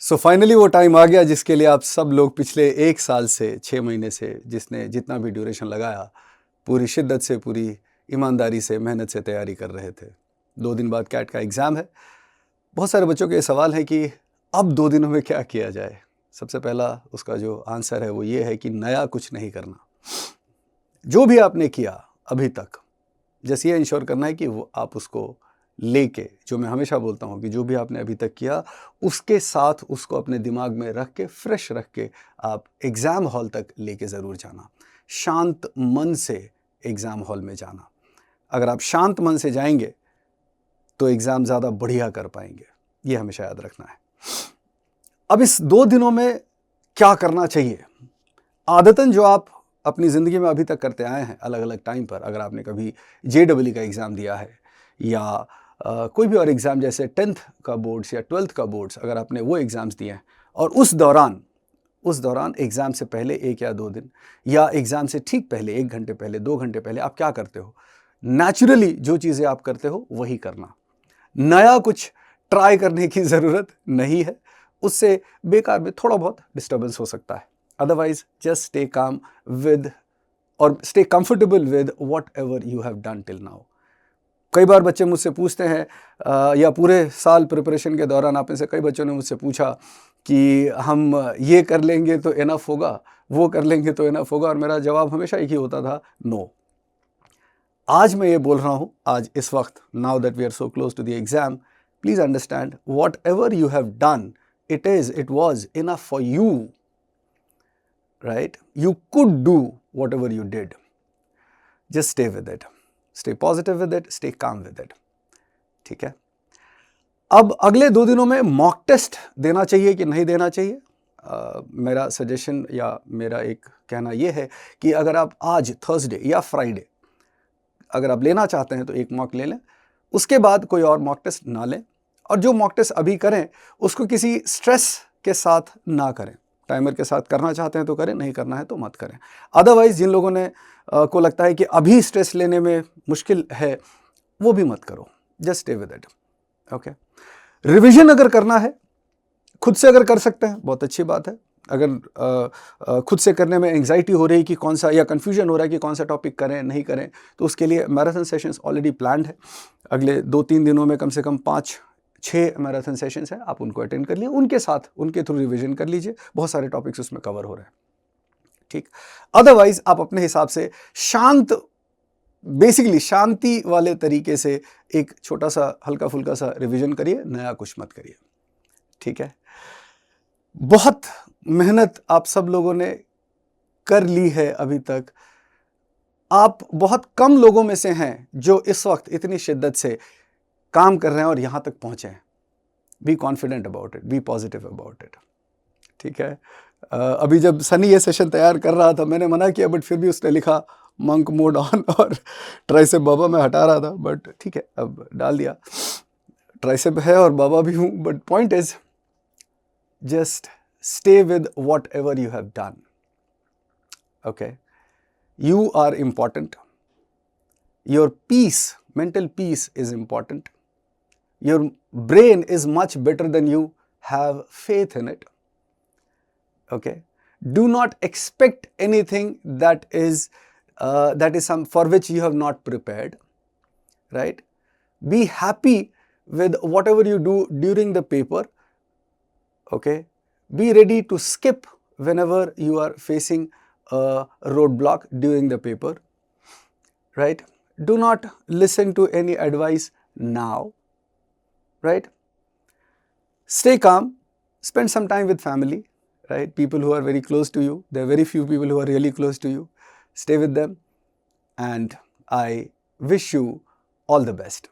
So finally वो time आ गया जिसके लिए आप सब लोग पिछले 1 साल से 6 महीने से जिसने जितना भी ड्यूरेशन लगाया पूरी शिद्दत से, पूरी ईमानदारी से, मेहनत से तैयारी कर रहे थे। 2 दिन बाद कैट का एग्ज़ाम है। बहुत सारे बच्चों के ये सवाल है कि अब 2 दिनों में क्या किया जाए? सबसे पहला उसका जो आंसर है वो ये है कि नया कुछ नहीं करना। जो भी आपने किया अभी तक, जैसे ये इंश्योर करना है कि वो आप उसको लेके, जो मैं हमेशा बोलता हूँ कि जो भी आपने अभी तक किया उसके साथ उसको अपने दिमाग में रख के, फ्रेश रख के आप एग्ज़ाम हॉल तक लेके ज़रूर जाना। शांत मन से एग्ज़ाम हॉल में जाना। अगर आप शांत मन से जाएंगे तो एग्ज़ाम ज़्यादा बढ़िया कर पाएंगे, ये हमेशा याद रखना है। अब इस 2 दिनों में क्या करना चाहिए? आदतन जो आप अपनी ज़िंदगी में अभी तक करते आए हैं अलग अलग टाइम पर, अगर आपने कभी JEE का एग्ज़ाम दिया है या कोई भी और एग्ज़ाम जैसे 10th का बोर्ड्स या 12th का बोर्ड्स, अगर आपने वो एग्ज़ाम्स दिए हैं और उस दौरान एग्ज़ाम से पहले 1 या 2 दिन या एग्ज़ाम से ठीक पहले 1 घंटे पहले, 2 घंटे पहले आप क्या करते हो? नेचुरली जो चीज़ें आप करते हो वही करना। नया कुछ ट्राई करने की ज़रूरत नहीं है, उससे बेकार में थोड़ा बहुत डिस्टर्बेंस हो सकता है। Otherwise just stay calm with और stay comfortable with whatever you have done till now. कई बार बच्चे मुझसे पूछते हैं या पूरे साल प्रिपरेशन के दौरान आप में से कई बच्चों ने मुझसे पूछा कि हम ये कर लेंगे तो इनफ होगा, वो कर लेंगे तो इनफ होगा, और मेरा जवाब हमेशा एक ही होता था, नो। आज मैं ये बोल रहा हूँ, आज इस वक्त, now that we are so close to the exam, please understand whatever you have done, it was enough for you, right? You could do whatever you did. Just stay with it. Stay positive with it, stay calm with it. ठीक है? अब अगले 2 दिनों में mock test देना चाहिए कि नहीं देना चाहिए? मेरा सजेशन या मेरा एक कहना यह है कि अगर आप आज थर्सडे या फ्राइडे अगर आप लेना चाहते हैं तो एक मॉक ले लें, उसके बाद कोई और मॉक टेस्ट ना लें, और जो मॉक टेस्ट अभी करें उसको किसी स्ट्रेस के साथ ना करें। टाइमर के साथ करना चाहते हैं तो करें, नहीं करना है तो मत करें। अदरवाइज जिन लोगों ने को लगता है कि अभी स्ट्रेस लेने में मुश्किल है, वो भी मत करो। Just stay with it, okay. Revision अगर करना है, खुद से अगर कर सकते हैं बहुत अच्छी बात है। अगर खुद से करने में एंग्जाइटी हो रही है कि कौन सा, या कन्फ्यूजन हो रहा है कि कौन सा टॉपिक करें नहीं करें, तो उसके लिए मैराथन सेशंस ऑलरेडी प्लान्ड है। अगले 2-3 दिनों में कम से कम 5-6 मैराथन सेशंस हैं, आप उनको अटेंड कर लिए, उनके साथ उनके थ्रू रिवीजन कर लीजिए। बहुत सारे टॉपिक्स उसमें कवर हो रहे हैं, ठीक। अदरवाइज आप अपने हिसाब से बेसिकली शांति वाले तरीके से एक छोटा सा हल्का फुल्का सा रिवीजन करिए, नया कुछ मत करिए, ठीक है। बहुत मेहनत आप सब लोगों ने कर ली है अभी तक। आप बहुत कम लोगों में से हैं जो इस वक्त इतनी शिद्दत से काम कर रहे हैं और यहां तक पहुंचे हैं। Be confident about it, be positive about it, ठीक है। अभी जब सनी ये सेशन तैयार कर रहा था मैंने मना किया, बट फिर भी उसने लिखा मंक मोड ऑन और ट्राइसेप बाबा मैं हटा रहा था, बट ठीक है अब डाल दिया। ट्राइसेप है और बाबा भी हूं, but point is just stay with whatever you have done, okay? You are important. Your peace, mental peace is important. Your brain is much better than you. Have faith in it, okay? Do not expect anything that is some for which you have not prepared, right? Be happy with whatever you do during the paper, okay? Be ready to skip whenever you are facing a roadblock during the paper, right? Do not listen to any advice now, right? Stay calm, spend some time with family, right? People who are very close to you. There are very few people who are really close to you. Stay with them, and I wish you all the best.